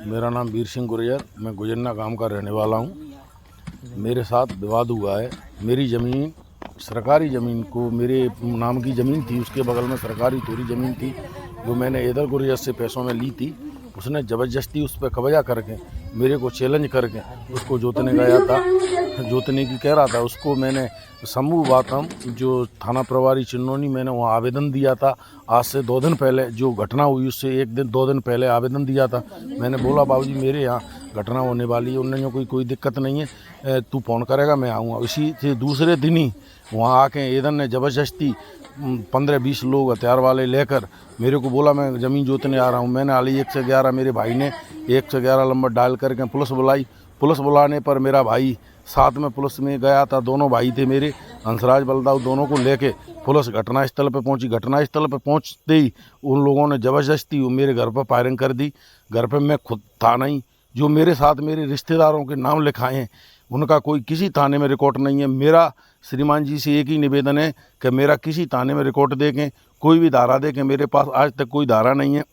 मेरा नाम वीर सिंह गुर्जर, मैं गुजरना गांव का रहने वाला हूं। मेरे साथ विवाद हुआ है। मेरी ज़मीन, सरकारी ज़मीन को, मेरे नाम की ज़मीन थी, उसके बगल में सरकारी थोड़ी ज़मीन थी जो मैंने इधर गुर्जर से पैसों में ली थी। उसने ज़बरदस्ती उस पर कब्जा करके मेरे को चैलेंज करके उसको जोतने गया था, जोतने की कह रहा था। उसको मैंने समूह वातम जो थाना प्रभारी चिन्नौनी, मैंने वहाँ आवेदन दिया था। आज से 2 दिन पहले जो घटना हुई उससे 2 दिन पहले आवेदन दिया था। मैंने बोला बाबूजी मेरे यहाँ घटना होने वाली है, उन्होंने कोई दिक्कत नहीं है, तू फ़ोन करेगा मैं आऊँगा। इसी से दूसरे दिन ही वहाँ आके इधर ने ज़बरदस्ती 15-20 लोग हथियार वाले लेकर मेरे को बोला मैं ज़मीन जोतने आ रहा हूँ। मैंने हाली 111, मेरे भाई ने 111 नंबर डायल करके पुलिस बुलाई। पुलिस बुलाने पर मेरा भाई साथ में पुलिस में गया था। दोनों भाई थे मेरे, हंसराज बलदाऊ, दोनों को लेके पुलिस घटनास्थल पर पहुंची। घटनास्थल पर पहुंचते ही उन लोगों ने ज़बरदस्ती मेरे घर पर फायरिंग कर दी। घर पर मैं खुद था नहीं। जो मेरे साथ मेरे रिश्तेदारों के नाम लिखाए हैं उनका कोई किसी थाने में रिकॉर्ड नहीं है। मेरा श्रीमान जी से एक ही निवेदन है कि मेरा किसी थाने में रिकॉर्ड देखें, कोई भी धारा देखें। मेरे पास आज तक कोई धारा नहीं है।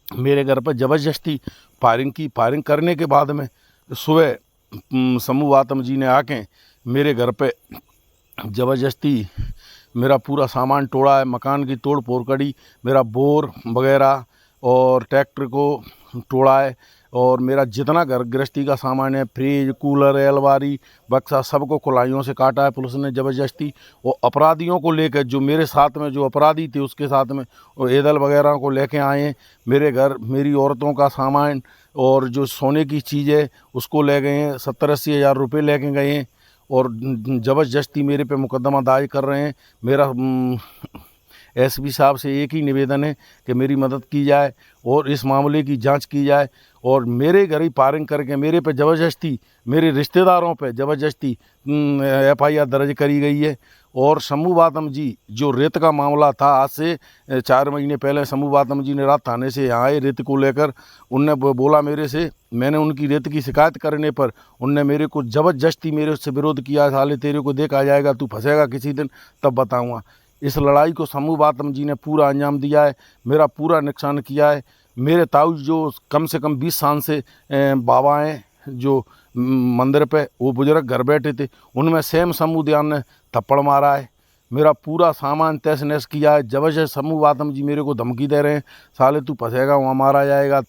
मेरे घर पर ज़बरदस्ती फायरिंग की। फायरिंग करने के बाद में सुबह समूह आतम जी ने आके मेरे घर पे ज़बरदस्ती मेरा पूरा सामान तोड़ा है। मकान की तोड़ फोड़ करी, मेरा बोर वगैरह और ट्रैक्टर को तोड़ा है। और मेरा जितना घर गृहस्थी का सामान है, फ्रिज, कूलर, अलमारी, बक्सा, सबको कुलाइयों से काटा है पुलिस ने ज़बरदस्ती। और अपराधियों को लेकर, जो मेरे साथ में जो अपराधी थे उसके साथ में वो एदल वगैरह को लेके आए हैं। मेरे घर मेरी औरतों का सामान और जो सोने की चीज़ है उसको ले गए हैं। 70-80 हज़ार रुपये लेके गए हैं और ज़बरदस्ती मेरे पे मुकदमा दायर कर रहे हैं। मेरा एसपी साहब से एक ही निवेदन है कि मेरी मदद की जाए और इस मामले की जांच की जाए। और मेरे घर ही फायरिंग करके मेरे पे ज़बरदस्ती, मेरे रिश्तेदारों पे ज़बरदस्ती FIR दर्ज करी गई है। और समूह वातम जी जो रेत का मामला था, आज से 4 महीने पहले समूह वातम जी ने रात थाने से यहाँ आए रेत को लेकर। उनने बोला मेरे से, मैंने उनकी रेत की शिकायत करने पर उनने मेरे को ज़बरदस्ती मेरे से विरोध किया। साले तेरे को देखा जाएगा, तू फंसेगा किसी दिन, तब बताऊँगा। इस लड़ाई को समूह वातम जी ने पूरा अंजाम दिया है, मेरा पूरा नुकसान किया है। मेरे ताऊ जो कम से कम 20 साल से बाबा हैं जो मंदिर पे, वो बुजुर्ग घर बैठे थे, उनमें सेम समूह दयान ने थप्पड़ मारा है। मेरा पूरा सामान तहस नहस किया है। जबरदस्त समूह वातम जी मेरे को धमकी दे रहे हैं, साले तू फंसेगा, वहाँ मारा जाएगा।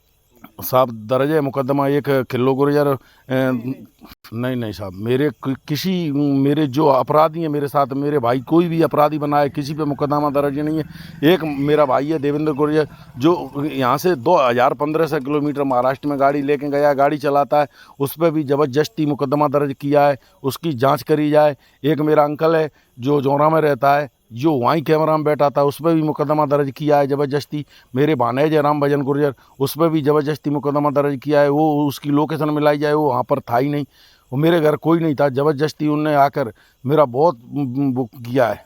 साहब दर्ज है मुकदमा 1 किलो गुर्जर। नहीं साहब, मेरे किसी मेरे जो अपराधी हैं मेरे साथ, मेरे भाई कोई भी अपराधी बनाए, किसी पे मुकदमा दर्ज नहीं है। एक मेरा भाई है देवेंद्र गुर्जर जो यहाँ से 2015 किलोमीटर महाराष्ट्र में गाड़ी लेके गया, गाड़ी चलाता है, उस पर भी ज़बरदस्ती मुकदमा दर्ज किया है, उसकी जांच करी जाए। एक मेरा अंकल है जो जोरा में रहता है, जो वहीं कैमरा में बैठा था, उस पर भी मुकदमा दर्ज किया है ज़बरदस्ती। मेरे भाने जयराम भजन गुर्जर, उस पर भी ज़बरदस्ती मुकदमा दर्ज किया है। वो उसकी लोकेशन मिलाई जाए, वो वहाँ पर था ही नहीं, वो मेरे घर कोई नहीं था। ज़बरदस्ती उनने आकर मेरा बहुत बुक किया है।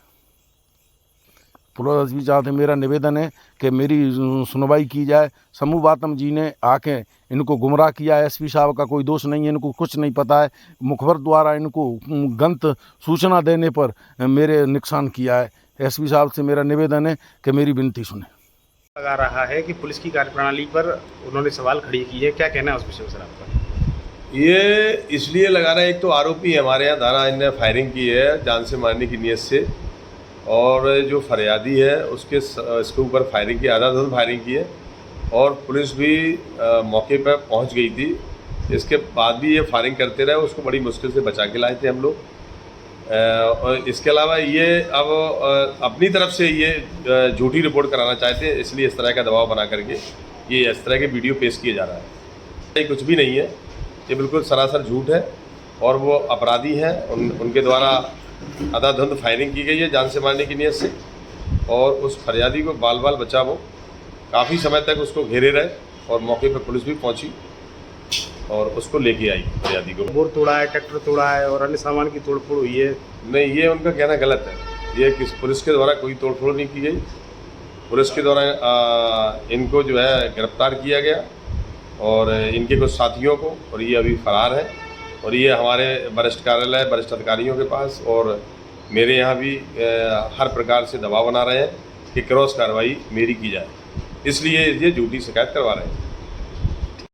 पुलिस भी चाहते, मेरा निवेदन है कि मेरी सुनवाई की जाए। समूह वातम जी ने आके इनको गुमराह किया है। एसपी साहब का कोई दोष नहीं है, इनको कुछ नहीं पता है। मुखबर द्वारा इनको गलत सूचना देने पर मेरे नुकसान किया है। एसपी साहब से मेरा निवेदन है कि मेरी विनती सुने। लगा रहा है कि पुलिस की कार्यप्रणाली पर उन्होंने सवाल खड़ी की है, क्या कहना है उस विषय में सर आपका? ये इसलिए लगा रहे हैं, एक तो आरोपी है हमारे यहाँ, धारा इनने फायरिंग की है जान से मारने की नीयत से, और जो फरियादी है इसके ऊपर फायरिंग की, आधाधुंध फायरिंग की है। और पुलिस भी मौके पर पहुंच गई थी, इसके बाद भी ये फायरिंग करते रहे। उसको बड़ी मुश्किल से बचा के लाए थे हम लोग। और इसके अलावा ये अब अपनी तरफ से ये झूठी रिपोर्ट कराना चाहते हैं, इसलिए इस तरह का दबाव बना करके ये इस तरह के वीडियो पेश किए जा रहा है। ये कुछ भी नहीं है, ये बिल्कुल सरासर झूठ है। और वो अपराधी हैं, उनके द्वारा आधाधुंध फायरिंग की गई है जान से मारने की नीयत से। और उस फरियादी को बाल बाल बचा, वो काफ़ी समय तक उसको घेरे रहे और मौके पर पुलिस भी पहुंची और उसको लेके आई फरियादी को। बोर तोड़ा है, ट्रैक्टर तोड़ा है और अन्य सामान की तोड़फोड़ हुई है। नहीं, ये उनका कहना गलत है। ये पुलिस के द्वारा कोई तोड़फोड़ नहीं की गई। पुलिस के द्वारा इनको जो है गिरफ्तार किया गया और इनके कुछ साथियों को, और ये अभी फरार है। और ये हमारे वरिष्ठ कार्यालय, वरिष्ठ अधिकारियों के पास और मेरे यहाँ भी हर प्रकार से दबाव बना रहे हैं कि क्रॉस कार्रवाई मेरी की जाए, इसलिए ये झूठी शिकायत करवा रहे हैं।